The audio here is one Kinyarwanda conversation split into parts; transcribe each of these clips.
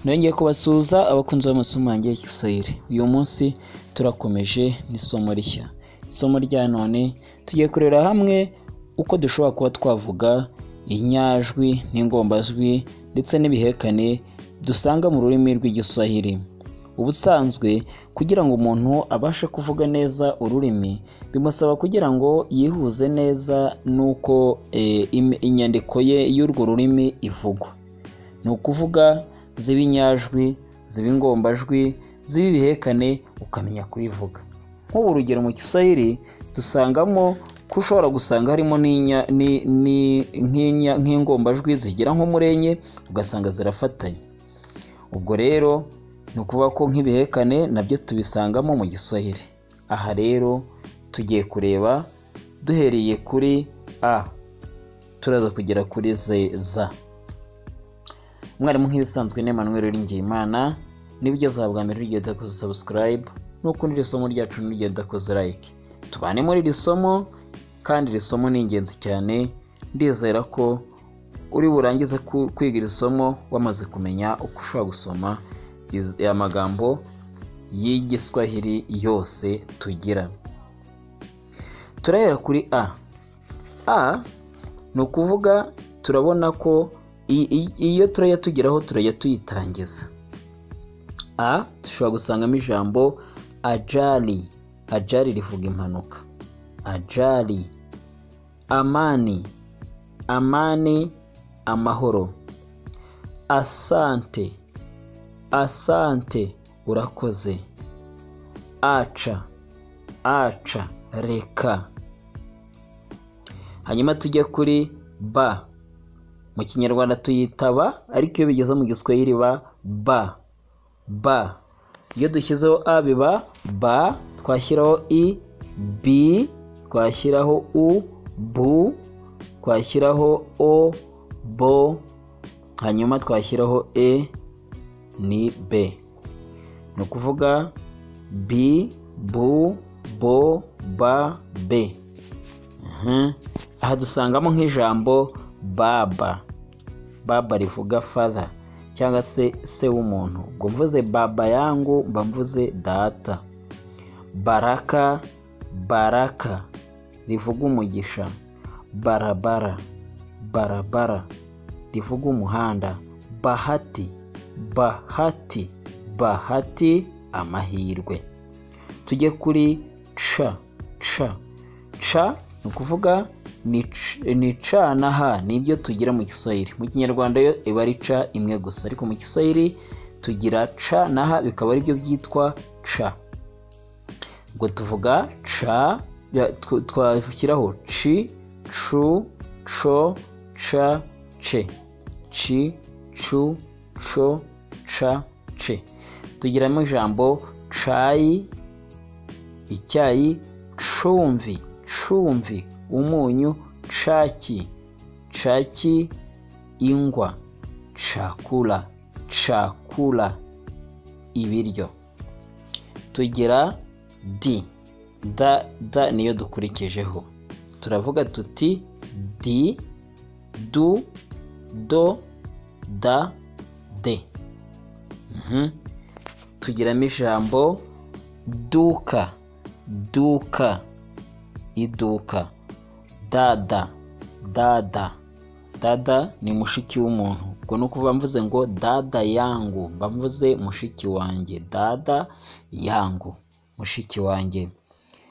Nongeye kubasuhuza abakunzi b'amasomo yanjye y'Igiswahili. Uyu munsi turakomeje n'isomo rishya. Isomo rya none tugiye kurera hamwe uko dushobora kuba twavuga inyajwi n'ingombajwi ndetse n'ibihekane dusanga mu rurimi rw'Igiswahili. Ubusanzwe kugira ngo umuntu abashe kuvuga neza ururimi bimusaba kugira ngo yihuze neza nuko inyandiko ye y'urwo rurimi ivugwa. Ni ukuvuga ziba inyajwi, ziba ingombajwi, ziba ibihekane ukamenya kubivuga. Nk'ubu urugero mu Kiswahili dusangamo ko ushobora gusanga harimo nk'ingombajwi zigera nko muri enye ugasanga zirafatanye. Ubwo rero ni ukuvuga ko nk'ibihekane nabyo tubisangamo mu Giswahili. Aha rero tugiye kureba duhereye kuri A turaza kugera kuri Z. Umwarimu nk'ibisanzwe ni Emmanuel Uwiringiyimana. Niba ugeze aha bwa mbere ugenda udakoze subscribe, nukunda iri somo ryacu ugenda udakoze like. Tubane muri iri somo kandi iri somo ni ingenzi cyane. Ndizera ko uri burangize kwiga iri somo wamaze kumenya uko ushobora gusoma amagambo y'Igiswahili yose tugira. Turahera kuri A. A ni ukuvuga turabona ko iyo turajya tugeraho turajya tuyitangiza. A dushobora gusangamo ijambo ajali. Ajali rivuga impanuka. Ajali. Amani. Amani, amahoro. Asante. Asante, urakoze. Acha. Acha, reka. Hanyuma tujye kuri Ba. Mu Kinyarwanda tuyitaba ariko iyo bigeze mu Giswahili ba. Ba. Iyo dushyizeho A biba ba, twashyiraho I, bi, twashyiraho U, bu, twashyiraho O, bo, hanyuma twashyiraho E, ni be. Ni ukuvuga bi, bu, bo, ba, be. Aha dusangamo nk'ijambo baba. Baba rivuga father cyangwa se w'umuntu. Ubwo mvuze baba yangu mba mvuze data. Baraka. Baraka rivuga umugisha. Barabara. Barabara rivuga umuhanda. Bahati. Bahati. Bahati, amahirwe. Tujye kuri Ca. Ca. Ca ni ukuvuga ni ca na ha nibyo tugira mu Giswahili. Mu Kinyarwanda yo iba ari ca imwe gusa, ariko mu Giswahili tugira ca na ha bikaba ari byo byitwa ca. Ubwo tuvuga ca twashyiraho ci, cu, co, ca, ce. Ci, cu, co, ca, ce. Tugiramo ijambo cayi, icyayi, cumvi. Cumvi, umunyu. Caki. Caki, ingwa. Cakula. Cakula, ibiryo. Tugira Di. Da niyo dukurikijeho. Turavuga tuti di, du, do, da, de. Tugiramo ijambo duka. Duka, iduka. Dada. Dada. Dada ni mushiki w'umuntu. Ubwo ni ukuvuga mvuze ngo dada yangu mba mvuze mushiki wanjye. Dada yangu, mushiki wanjye.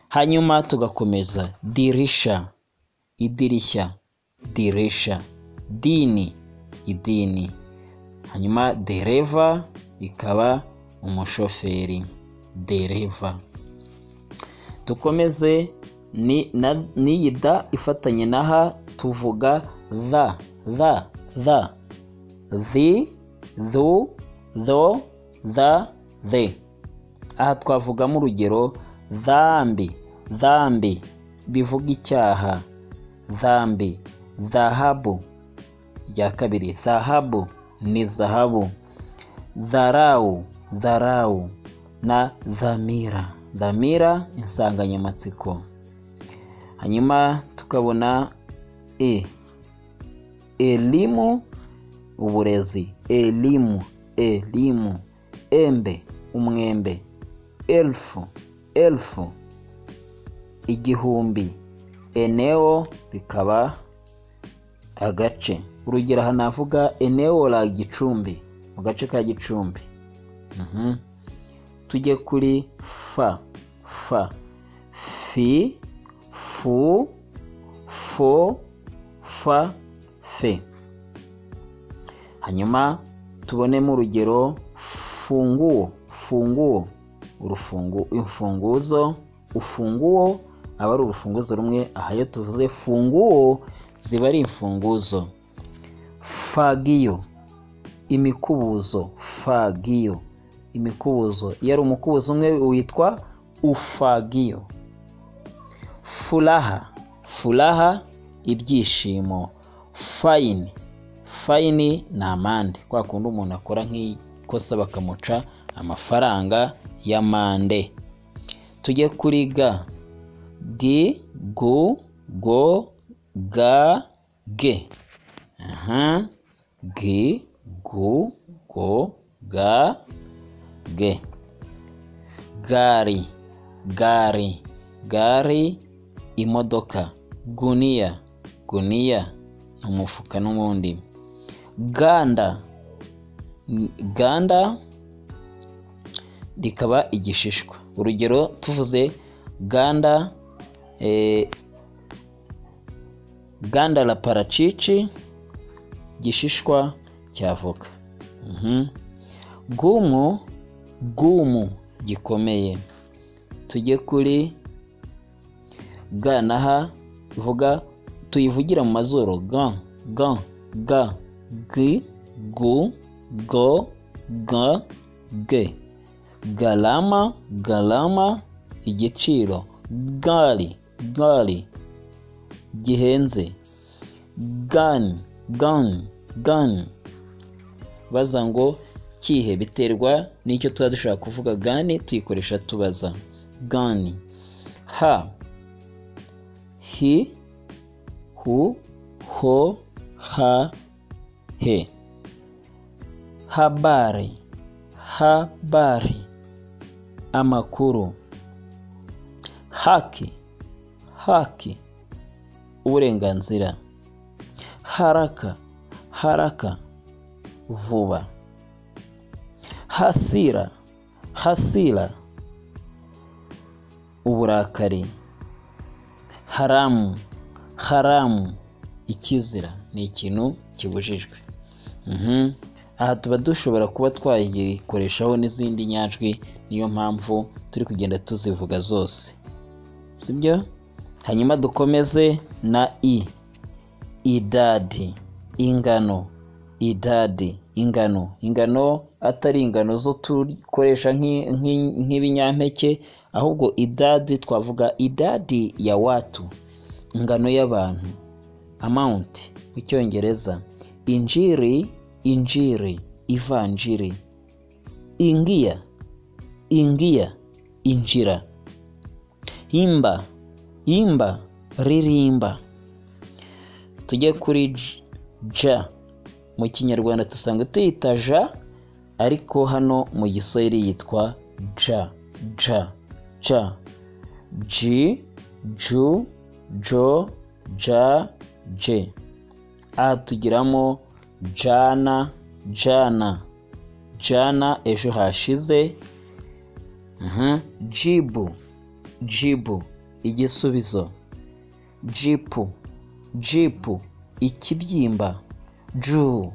Hanyuma tugakomeza. Dirisha. Idirishya. Dirisha. Dini. Idini. Hanyuma dereva ikaba umushoferi. Dereva. Dukomeze n'iyi da ifatanye na ha tuvuga the. The, thu, tho, the, the. Aha twavugamo urugero dhambi. Dhambi bivuga icyaha. Dhambi. Dhahabu. Rya kabiri. Dhahabu ni zahabu. Dharau. Dharau na dhamira. Dhamira insanganyamatsiko. Hanyuma tukabona elimu, uburezi. Elimu. elimu. Embe, umwembe. Elfu, igihumbi. Eneo bikaba agace. Urugero aha navuga eneo la Gicumbi, mu gace ka Gicumbi. Tujye kuri fa. Fi, fu, fo, fa, fe. Hanyuma tubonemo urugero funguo. Imfunguzo, ufunguo aba ari urufunguzo rumwe. Aha iyo tuvuze funguo ziba ari imfunguzo. Fagio, imikubuzo. Imikubuzo, iyo ari umukubuzo umwe witwa ufagio. Furaha, ibyishimo. Fine ni amande, kwa kundi umuntu akora nk'ikosa bakamuca amafaranga y'amande. Tujye kuri ga. Gi, gu, go, ga, ge. Gi, gu, go, ga, ge. Gari, imodoka. Gunia, umufuka n'ubundi. Ganda rikaba igishishwa. Urugero tuvuze ganda la parachichi, igishishwa cy'avoka. Gumu, gikomeye. Tujye kuri ga naha vuga tuyivugira mu mazuru. Ga, gi, gu, go, ga, ge. Galama, igiciro. Gali, gihenze. Gun, baza ngo kihe, biterwa n'icyo tuba dushaka kuvuga. Gani tuyikoresha tubaza. Gani. Hi, hu, ho, ha, he. Habari, amakuru. Haki, uburenganzira. Haraka, vuba. Hasira, uburakari. Haramu, ikizira, ni ikintu kibujijwe. Aha tuba dushobora kuba twayikoreshaho n'izindi nyajwi, niyo mpamvu turi kugenda tuzivuga zose, sibyo? Hanyuma dukomeze na idadi, ingano. Ingano atari ingano zo tukoresha nk'ibinyampeke, ahubwo idadi twavuga idadi ya watu, ingano y'abantu. Amount mu Cyongereza. Injiri, ivanjiri. Ingia, injira. Imba, ririmba. Tujye kuri ja. Mu Kinyarwanda dusanga tuyita ja, ariko hano mu Giswahili yitwa ja. Ji, ju, jo, ja, je. Aha tugiramo jana, ejo hashize. Jibu, igisubizo. Jipu, ikibyimba. Ju,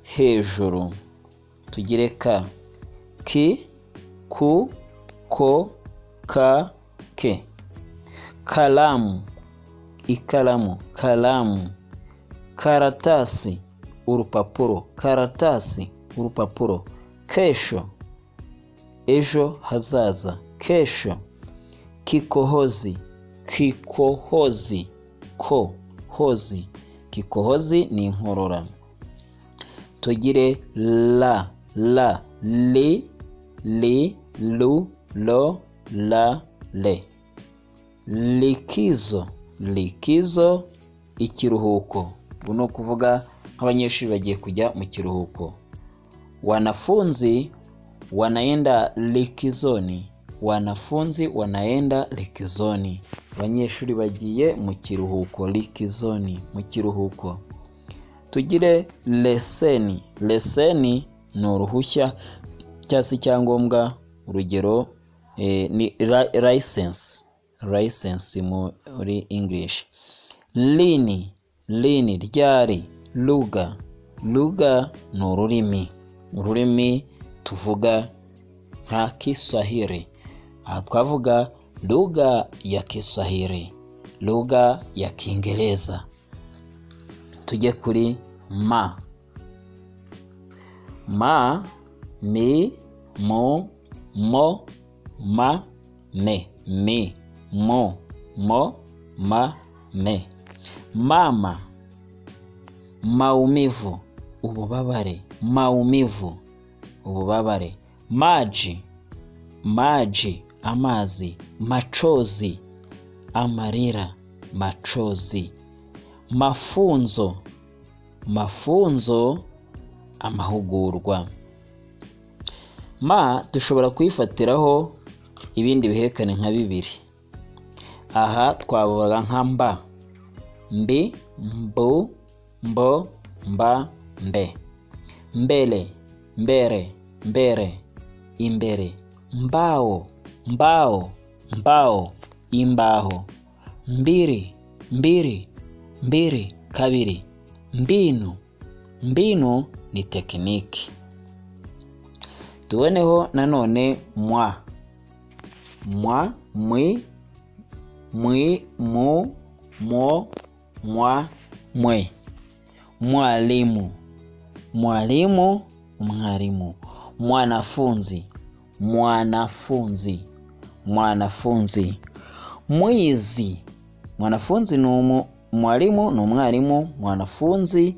hejuru. Tugire ka. Ki, ku, ko, ka, ke. Kalamu, ikaramu. Karatasi, urupapuro. Kesho, ejo hazaza. Kikohozi, kikohozi ni inkorora. Tugire la, li, lu, lo, la, le. Likizo, ikiruhuko. Uno kuvuga nk'abanyeshuri bagiye kujya mu kiruhuko. Wanafunzi wanaenda likizoni. Wanafunzi wanaenda likizoni. Abanyeshuri bagiye mu kiruhuko. Likizoni, mu kiruhuko. Tugire leseni. Leseni ni uruhushya cyangwa se icyangombwa. Urugero ni license. License muri English. Lini. Lini, ryari. Lugha. Lugha ni ururimi. Ururimi tuvuga nka Kiswahili. Aha twavuga lugha ya Kiswahili, lugha ya Kiingereza. Tujye kuri ma. Ma, mi, mo, mo, ma, me. Mi, mo, mo, ma, me. Mama, maumivu, ububabare. Maumivu, ububabare. Maji. Maji, amazi. Machozi, amarira. Machozi. Mafunzo. Mafunzo, amahugurwa. Ma dushobora kuyifatiraho ibindi bihekane nka bibiri. Aha twavuga nka mba. Mbi, mbu, mbo, mba, mbe. Mbele, mbere, mbere, imbere. Mbao, mbao, mbao, imbaho. Mbiri, mbiri, mbiri, kabiri. Mbinu. Mbinu ni tekiniki. Tuboneho nanone mwa. Mwa, mwi, mwi, mu, mo, mwa, mwe. Mwalimu. Mwalimu, mwalimu. Mwanafunzi. Mwanafunzi. Mwanafunzi. Mwizi. Mwanafunzi ni mwalimu ni umwarimu. Mwanafunzi,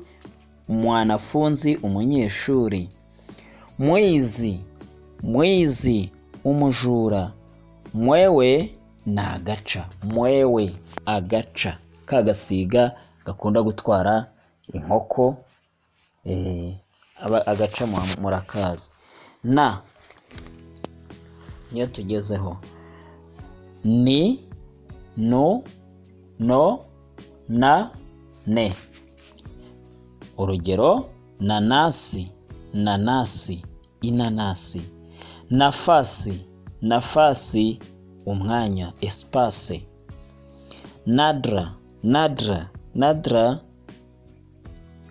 mwanafunzi, umunyeshuri. Mwizi. Mwizi, umujura. Mwewe na agaca. Mwewe, agaca. Kagasiga gakunda gutwara inkoko. Agaca murakazi. Na niyo tugezeho. Ni, no, no, na, ne. Urugero nanasi. Nanasi, inanasi. Nafasi. Nafasi, umwanya. Espace. Nadra. Nadra. Nadra,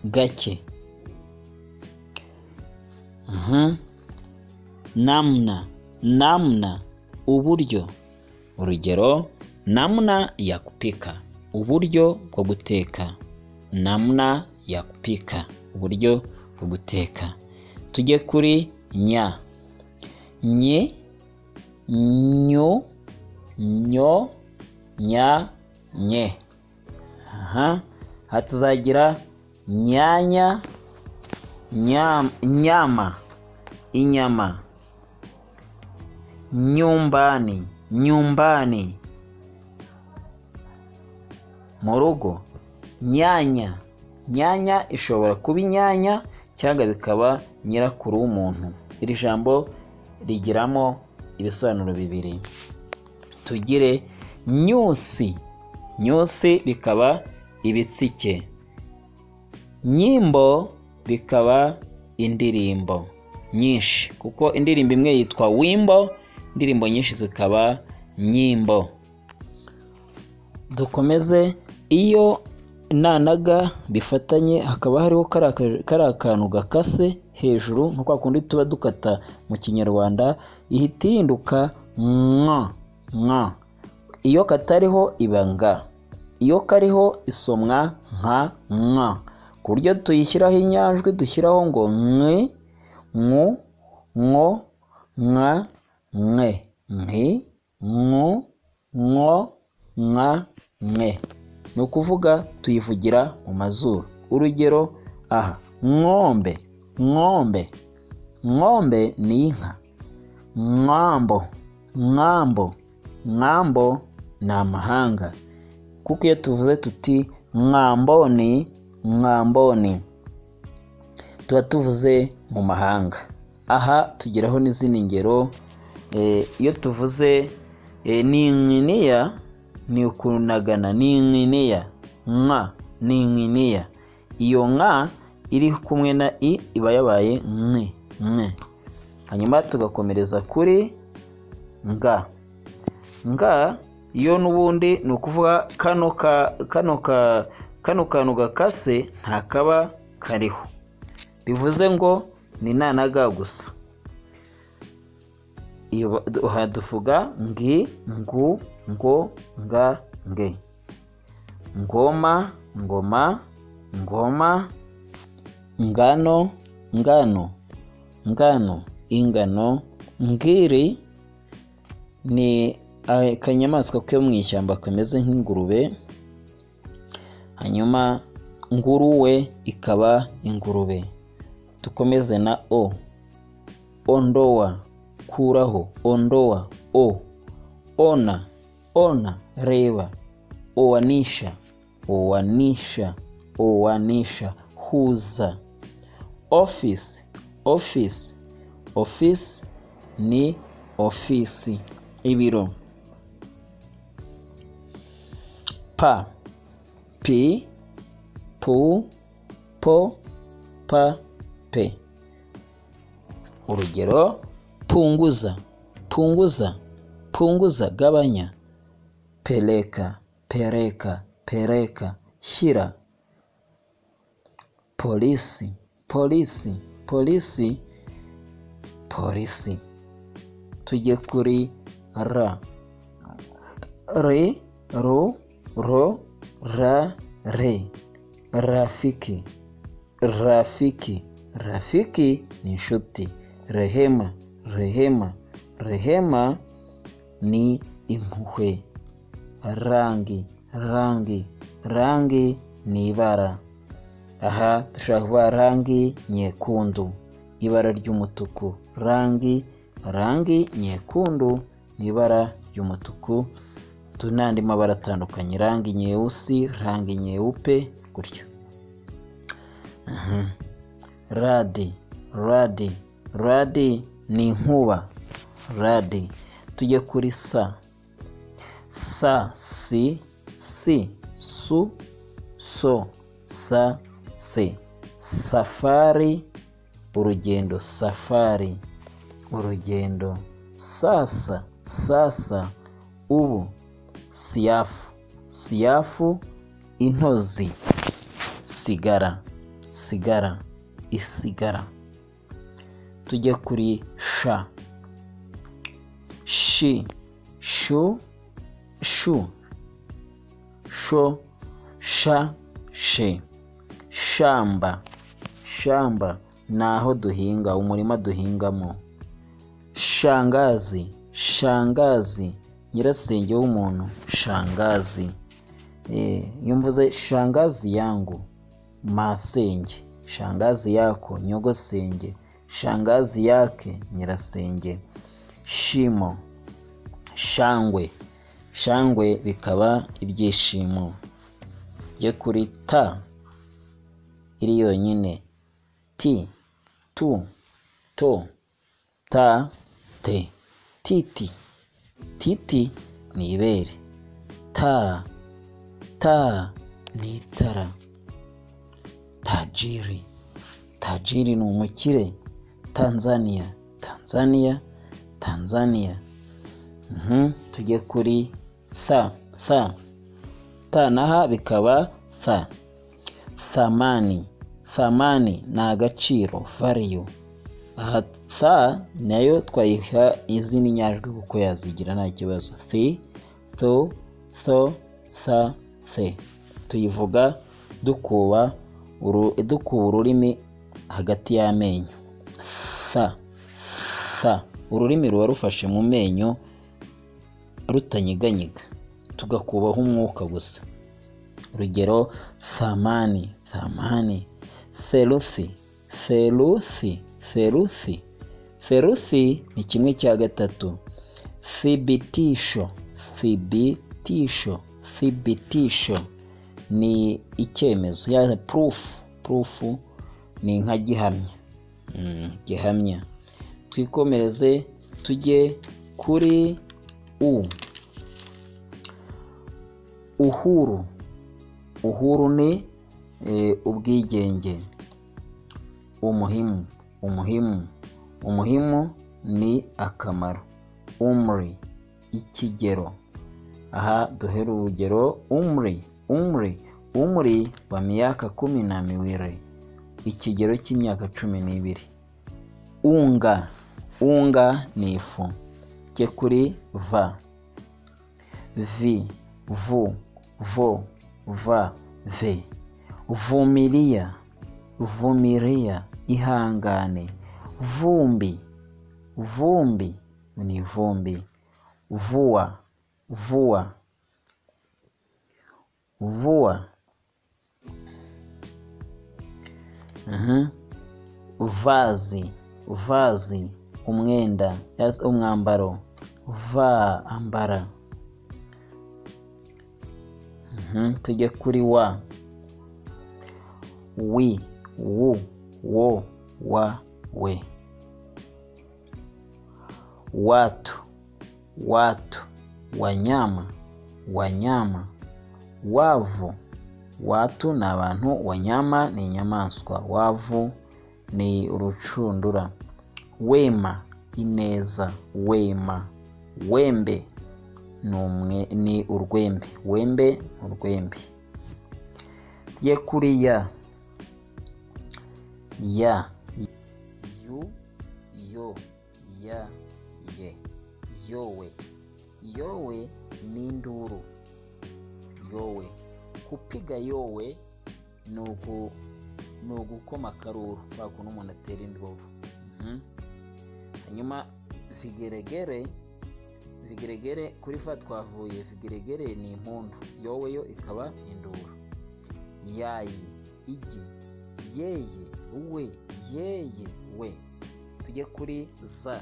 gake. Namna. Namna, uburyo. Urugero namna ya kupika. Uburyo bwo guteka. Namna ya kupika. Uburyo bwo guteka. Tujye kuri nya. Nye, nyo, nyo, nya, nye. Aha tuzagira nyanya, nyama, inyama. Nyumbani. Nyumbani, mu rugo. Nyanya. Nyanya ishobora kuba inyanya cyangwa bikaba nyirakuru w'umuntu. Iri jambo rigiramo ibisobanuro bibiri. Tugire nyusi. Nyusi bikaba ibitsike. Nyimbo bikaba indirimbo nyinshi, kuko indirimbo imwe yitwa wimbo, indirimbo nyinshi zikaba nyimbo. Dukomeze. Iyo nanaga bifatanye hakaba hariho kari akantu gakase hejuru nko kundi tuba dukata mu Kinyarwanda, ihita ihinduka nka. Nka. Iyo katariho iba nga. Iyo kariho isomwa nka nka. Ku buryo tuyishyiraho inyajwi dushyiraho ngo nwe, ngu, ngo, nka, nwe. Nki, ngu, ngo, nka, nwe. Ni ukuvuga tuyivugira mu mazuru. Urugero aha, ng'ombe. Ng'ombe. Ng'ombe ni inka. Ng'ambo. Ng'ambo. Ng'ambo ni amahanga. Kuko iyo tuvuze tuti ng'amboni, ng'amboni, tuba tuvuze mu mahanga. Aha tugeraho n'izindi ngero. Iyo tuvuze n'inginiya ni ukunagana, n'inginiya, nka, n'inginiya. Iyo nka iri kumwe na i iba yabaye mwe. Hanyuma tugakomereza kuri nga. Nga iyo n'ubundi ni ukuvuga kano kantu gakase nta kaba kariho, bivuze ngo ni na na ga gusa. Iyo duvuga ngi, ngu, ngo, nga, nge. Ngoma, ngoma, ngoma. Ngano, ngano, ngano, ingano. Ngiri ni akanyamaswa ko mu ishyamba kameze nk'ingurube. Hanyuma nguruwe ikaba ingurube. Tukomeze na o. Ondoa, kuraho, ondoa. O. Ona, ona, reba. Oanisha, oanisha, oanisha. Huza. Office, office, office ni ofisi, ibiro. Pa, pi, pu, po, pa, pe. Urugero: punguza, punguza, punguza, gabanya. Peleka, pereka, pereka, shyira. Polisi, polisi, polisi, polisi. Tujye kuri ra. Re, ro, ro, ra, re. Rafiki, rafiki, rafiki ni inshuti. Rehema, rehema, rehema ni impuhwe. Rangi, rangi, rangi ni ibara. Aha dushaka kuvuga rangi nyekundu, ibara ry'umutuku. Rangi, rangi nyekundu ni ibara ry'umutuku. Tunandi mabara atandukanye: rangi nyeusi, rangi nyeupe, gutyo. Radi, radi, radi ni inkuba. Radi. Tujye kuri sa. Sa, si, si, su, so, sa, se. Safari, urugendo. Safari, urugendo. Sasa, sasa, ubu. Siafu, siafu, intozi. Sigara, sigara, isigara. Tujye kuri sha. Shi, shu, shu, sho, sha, she. Shamba, shamba naho duhinga, umurima duhingamo. Shangazi, shangazi, nyirasenge w'umuntu. Shangazi. Iyo mvuze shangazi yangu, masenge. Shangazi yako, nyogosenge. Shangazi yake, nyirasenge. Shimo, shangwe, shangwe bikaba ibyishimo. Jye kuri ta, iri yonyine. Ti, tu, to, ta, te. Titi, titi ni ibere. Ta, ta ni itara. Tajiri, tajiri ni umukire. Tanzania, Tanzania, Tanzania. Tujye kuri tha, tha. Ta naha bikaba tha. Thamani, thamani ni agaciro, value. Aha tha nayo twayiha izindi nyajwi kuko yazigira nta kibazo. Thi, tho, tho, tha, the. Tuyivuga dukuba ururimi hagati y'amenyo. Tha, tha. Ururimi ruba rufashe mu menyo rutanyiganyiga, tugakubaho umwuka gusa. Urugero: thamani, thamani. Theluthi, theluthi, theluthi. Theluthi ni 1/3. Thibitisho, thibitisho, thibitisho ni icyemezo. Ya proof, proof ni inka gihamya. Gihamya. Twikomereze tujye kuri u. Uhuru. Uhuru ni ubwigenge. Umuhimu. Umuhimu. Umuhimu ni akamaro. Umri, ikigero. Aha duhera urugero umri. Umri wa miaka 12, ikigero cy'imyaka 12. Unga ni ifu. Jye kuri va. Vi, vu, vo, va, ve. Vumilia, ihangane. Vumbi ni vumbi. Vua. Vazi, umwenda, umwambaro. Ambara. Tujye kuri wa. Wi, wu, wo, wa, we. Watu, wanyama. Wavu, watu ni abantu, wanyama ni inyamaswa. Wavu ni urucundura. Wema, ineza. Wembe ni urwembe. Urwembe. Tujye kuri ya. Yu, yo, ya, ye. Yowe ni induru. Kupiga yowe ni ugukoma akaruru, bakuntu umuntu atera induru. Hanyuma vigeregere kuri fa twavuye. Vigeregere ni impundu. Yowe yo ikaba induru. Yayi, igi. Yeye, we, we. Tujye kuri za,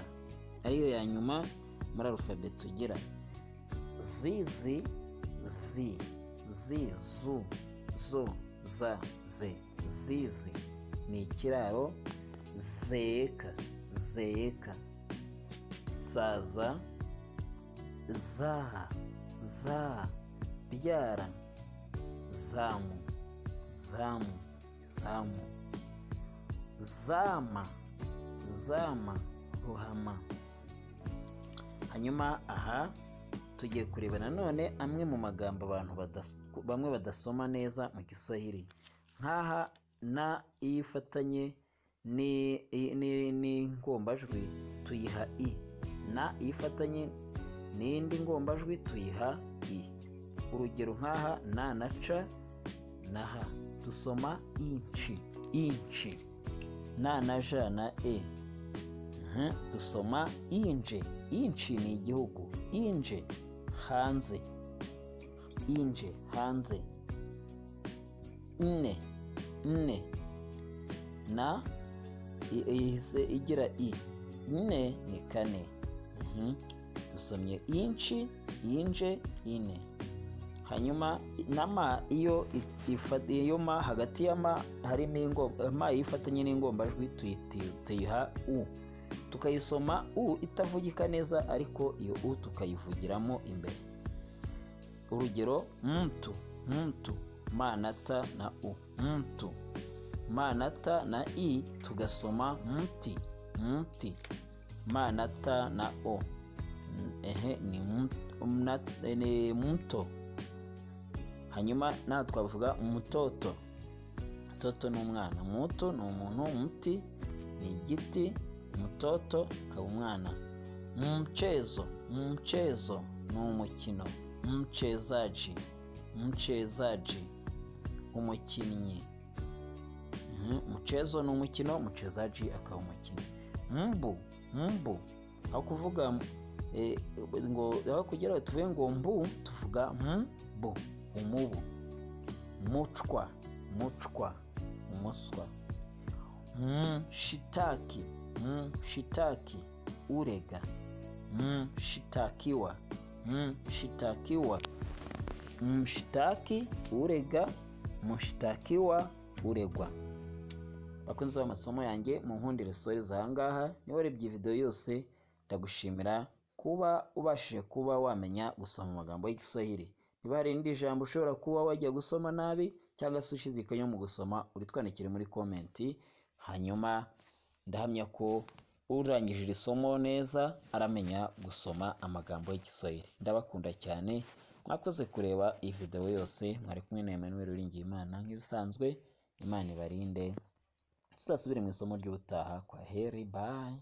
ariyo ya nyuma muri alphabet tugira. Zizi, zi, zu, zo, za, ze. Zizi ni ikiraro. Zeka. Saza, za, byara. Zamu. Zama, ruhama. Hanyuma aha tugiye kureba nanone amwe mu magambo abantu bamwe badasoma neza mu Kiswahili. Nkaha na ifatanye ni ngombajwi tuyiha i. Na ifatanye n'indi ngombajwi tuyiha i. Urugero nkaha na ca na ha dusoma inchi. Na ja na e dusoma inje. Inchi ni igihugu. Inje, hanze. Nne na ihise igira i. Nne ni kane. Dusomye inchi, inje, ine. Hanyuma nama iyo ma hagati ya ma harimo ma yifatanye n'ingombajwi tuyiha u. Tukayisoma u itavugika neza, ariko iyo u tukayivugiramo imbere. Urugero mtu. Manata na u. Mtu. Manata na i tugasoma mti. Manata na o. Ni mto. Hanyuma na twavuga mutoto. Mutoto ni umwana. Muto ni umuntu. Mti ni igiti. Mutoto ka umwana. Mchezo ni umukino. Mchezaji umukinnyi. Mchezo ni umukino, mchezaji akaba umukinnyi. Mbu aho kuvuga ngo aho kugira tuvuge ngo mbu tuvuga mbu, umubu. Muchwa umuswa. Shitaki urega. Shitakiwa. Mshtaki urega. Mshtakiwa uregwa. bakunze amasomo yanjye mu nkundire soreza ahangaha. Niba warebye iyi video yose ndagushimira kuba ubashije kuba wamenya gusoma amagambo y'Igiswahili. Niba hari irindi jambo ushobora kuba wajya gusoma nabi cyangwa se ushidikanya mu gusoma, uritwandikire muri komenti, hanyuma ndahamya ko urangije iri somo neza aramenya gusoma amagambo y'Igiswahili. Ndabakunda cyane, mwakoze kureba iyi video yose. Mwari kumwe na Emmanuel Uwiringiyimana nk'ibisanzwe. Imana ibarinde, tuzasubire mu isomo ry'ubutaha. Kwa heri, bye.